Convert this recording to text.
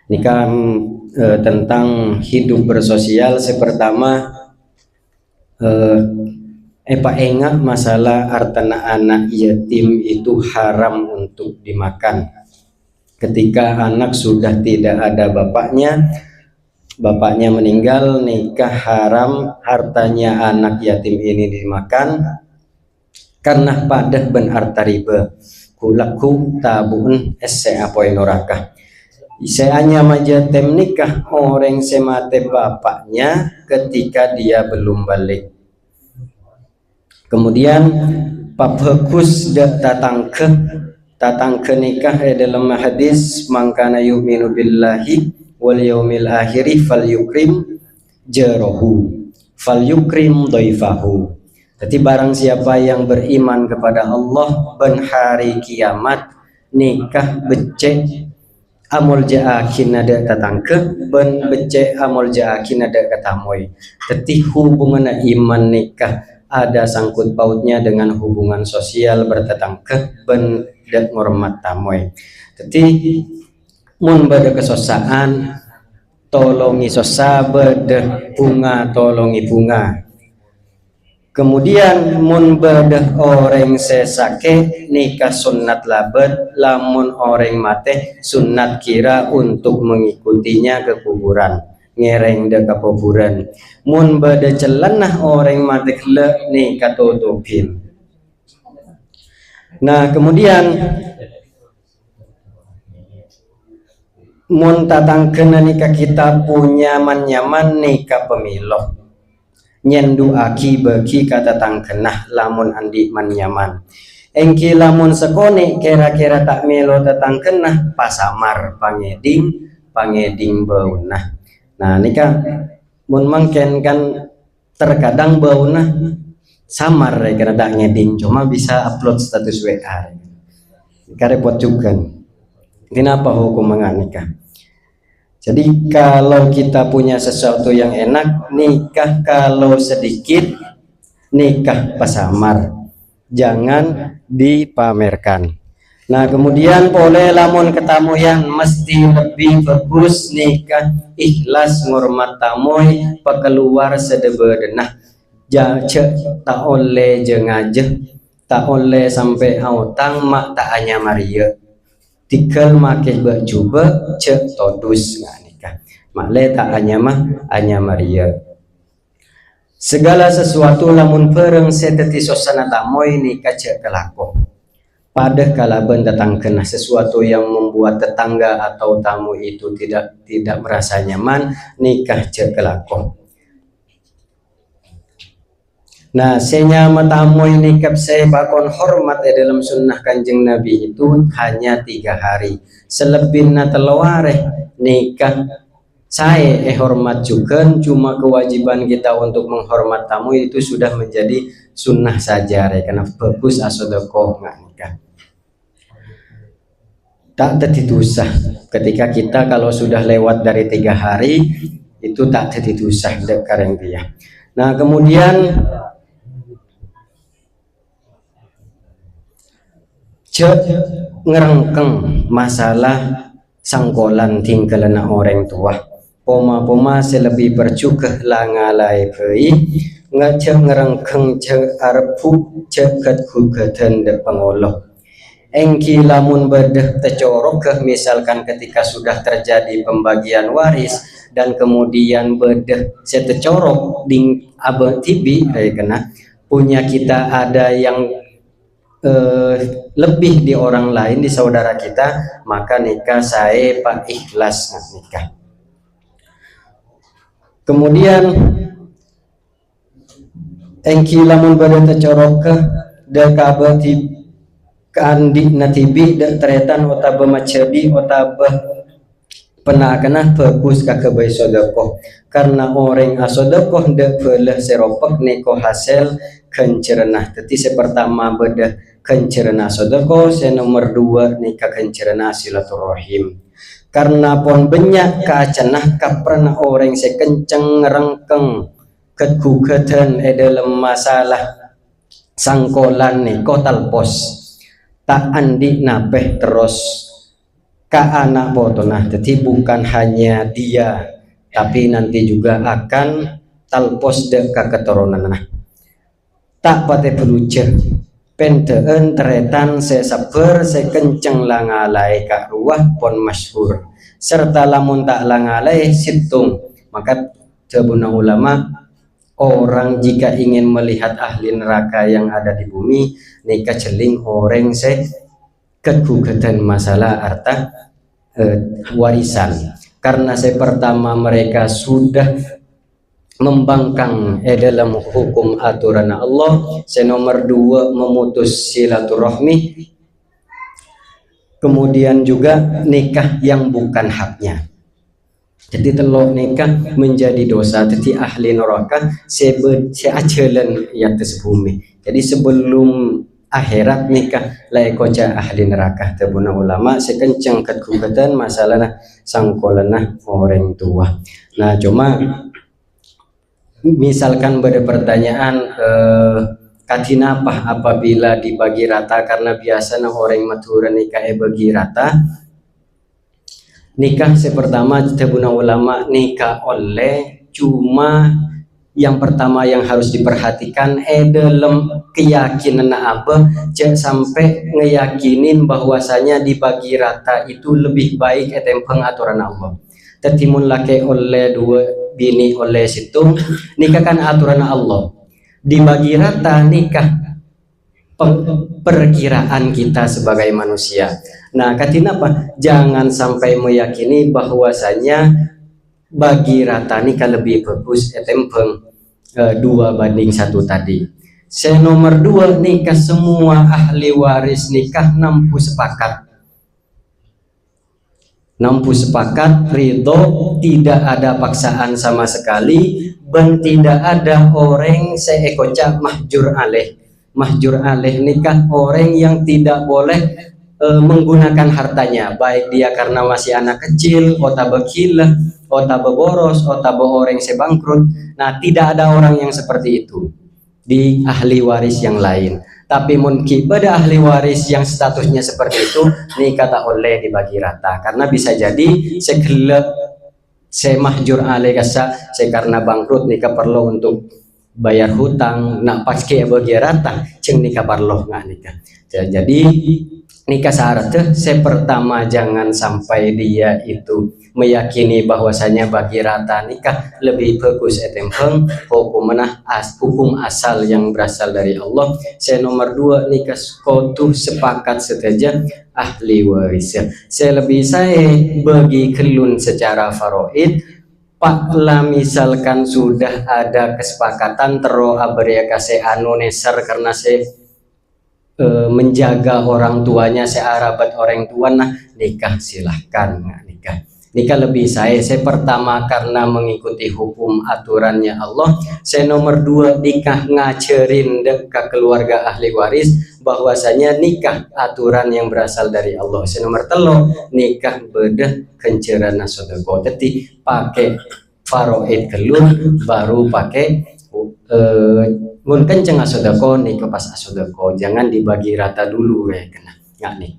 Nikah tentang hidup bersosial. Pertama, Pak enggak masalah artana anak yatim itu haram untuk dimakan. Ketika anak sudah tidak ada bapaknya meninggal, nikah haram hartanya anak yatim ini dimakan karena padah ben harta riba kulaku tabun esse apoi norakah. Seanya majatem nikah orang semate bapaknya ketika dia belum balik. Kemudian papekus tatang ke nikah dalam hadis mangkana yu'minu billahi wal yaumil akhiri fal yukrim jarahu fal yukrim dhaifahu. Jadi barang siapa yang beriman kepada Allah dan hari kiamat, nikah becek amul jaakin ada tatangke ben becek amul jaakin ada katamoy. Jadi hubungan iman nikah ada sangkut pautnya dengan hubungan sosial bertetangke ben dek ngormat tamoy. Jadi mun bade kesosaan tolongi sosa, bade bunga tolongi bunga. Kemudian mun bedah orang sesake nikah sunat labet, lamun orang mate sunat kira untuk mengikutinya ke kuburan, ngereng de ke kuburan. Mun bedah celenah orang mate le nikah tutupin. Nah kemudian mun tatang kena nikah kita punya nyaman nikah pemiloh. Nyendu aki bagi kata tangkenah lamun andi man nyaman. Engki lamun sekone kira-kira tak melo tatang kenah pasamar pangeding baunah. Nah nikah mun mangken kan terkadang baunah samar karena tak ngeding cuma bisa upload status WA. Karepot juga. Kenapa hukum menganikah? Jadi kalau kita punya sesuatu yang enak, nikah kalau sedikit, nikah pasamar, jangan dipamerkan. Nah kemudian boleh lamun ketamu yang mesti lebih bagus nikah ikhlas ngormat tamoy pekeluar sedebedenah jace tak oleh jengaje tak oleh sampai autang mak tak hanya Maria. Tikel make baju cek todus nggak nikah makle tak hanya Maria. Segala sesuatu lamun pereng seteti sosana tamoy nikah cek kelako pada kalaban datang kena sesuatu yang membuat tetangga atau tamu itu tidak merasa nyaman nikah cek kelako. Nah, senya matamoy nikah saya bakon hormat dalam sunnah kanjeng Nabi itu hanya 3 hari. Selebihnya telaware nikah saya hormat juga, cuma kewajiban kita untuk menghormat tamu itu sudah menjadi sunnah saja karena bagus asodokoh nggak nikah. Tak tertidusah ketika kita kalau sudah lewat dari 3 hari itu tak tertidusah dekareng dia. Nah kemudian ngerengkeng masalah sangkolan tinggalana orang tua poma selebih bercukeh langalai pei ngecek ngerengkeng cek arpu ceket gugatan de pengoloh engki lamun bedeh tecorok misalkan ketika sudah terjadi pembagian waris dan kemudian bedeh setecorok ding abe tibi kena punya kita ada yang lebih di orang lain di saudara kita maka nikah saya pak ikhlas nikah. Kemudian engki lamun badan tecorok dekabe kandi natibi de teretan otabe macedi otabe pernah kena bagus kakebay sodokoh karena orang asodokoh de peleh seropek neko hasil kencerna. Teti sepertama beda kencerna sodokoh, nomor 2 nikah kencerna silaturahim. Karena pon banyak kacenah kaprena orang sekenceng rengkeng kegugatan dalam masalah sangkolan nih kotal pos tak andi napeh terus ka anak botonah. Jadi bukan hanya dia, tapi nanti juga akan talpos de ka keturunan nah. Tak pate peluce penteen teretan se saper se kenceng langalai ka ruah pon masyhur serta lamun tak langalai situng. Maka sebuna ulama, orang jika ingin melihat ahli neraka yang ada di bumi, nika celing orang se kegugatan masalah harta warisan. Karena saya pertama mereka sudah membangkang dalam hukum aturan Allah. Saya nomor 2 memutus silaturahmi. Kemudian juga nikah yang bukan haknya. Jadi telur nikah menjadi dosa. Jadi ahli neraka seajalan ya atas bumi. Jadi sebelum akhirat nikah lai koja ahli neraka. Tabuna ulama sekencang kegugatan masalah sangkolana orang tua. Nah cuma misalkan pada pertanyaan katinapah apabila dibagi rata, karena biasanya orang matura nikah bagi rata. Nikah sepertama tabuna ulama nikah oleh cuma yang pertama yang harus diperhatikan dalam keyakinan apa sampai ngeyakinin bahwasanya dibagi rata itu lebih baik etempeng aturan Allah. Tetimun laki oleh 2 bini oleh situ nikah kan aturan Allah. Dibagi rata nikah perkiraan kita sebagai manusia. Nah, katina apa? Jangan sampai meyakini bahwasanya bagi rata nikah lebih bagus etempeng 2 banding 1 tadi. Saya nomor 2 nikah semua ahli waris nikah nampu sepakat ridho, tidak ada paksaan sama sekali, dan tidak ada orang seekocak mahjur aleh nikah orang yang tidak boleh menggunakan hartanya, baik dia karena masih anak kecil, otaba gila, otaba boros, otaba orang sebangkrut. Nah tidak ada orang yang seperti itu di ahli waris yang lain. Tapi mungkin pada ahli waris yang statusnya seperti itu nikah tak oleh dibagi rata, karena bisa jadi segelap semahjur aleh kasa karena bangkrut nikah perlu untuk bayar hutang, nak pakai bagi rata ceng nikah perlu nggak nikah. Jadi nikah syarat pertama jangan sampai dia itu meyakini bahwasanya bagi rata nikah lebih bagus etempeng hukum asal yang berasal dari Allah. Saya nomor 2 nikah kotuh sepakat seteja ahli waris. Saya lebih bagi kelun secara faraid. Pak lah misalkan sudah ada kesepakatan tero aberia kasih anu neser karena saya menjaga orang tuanya, searabat orang tua, nah nikah silahkan nikah lebih saya pertama karena mengikuti hukum aturannya Allah. Saya nomor 2 nikah ngajarin ke keluarga ahli waris bahwasanya nikah aturan yang berasal dari Allah. Saya nomor 3 nikah bedah kencerana sodako, jadi pakai faraid kelun baru pakai mun kenceng asodako nikah pas asodako, jangan dibagi rata dulu ya kena nggak nikah.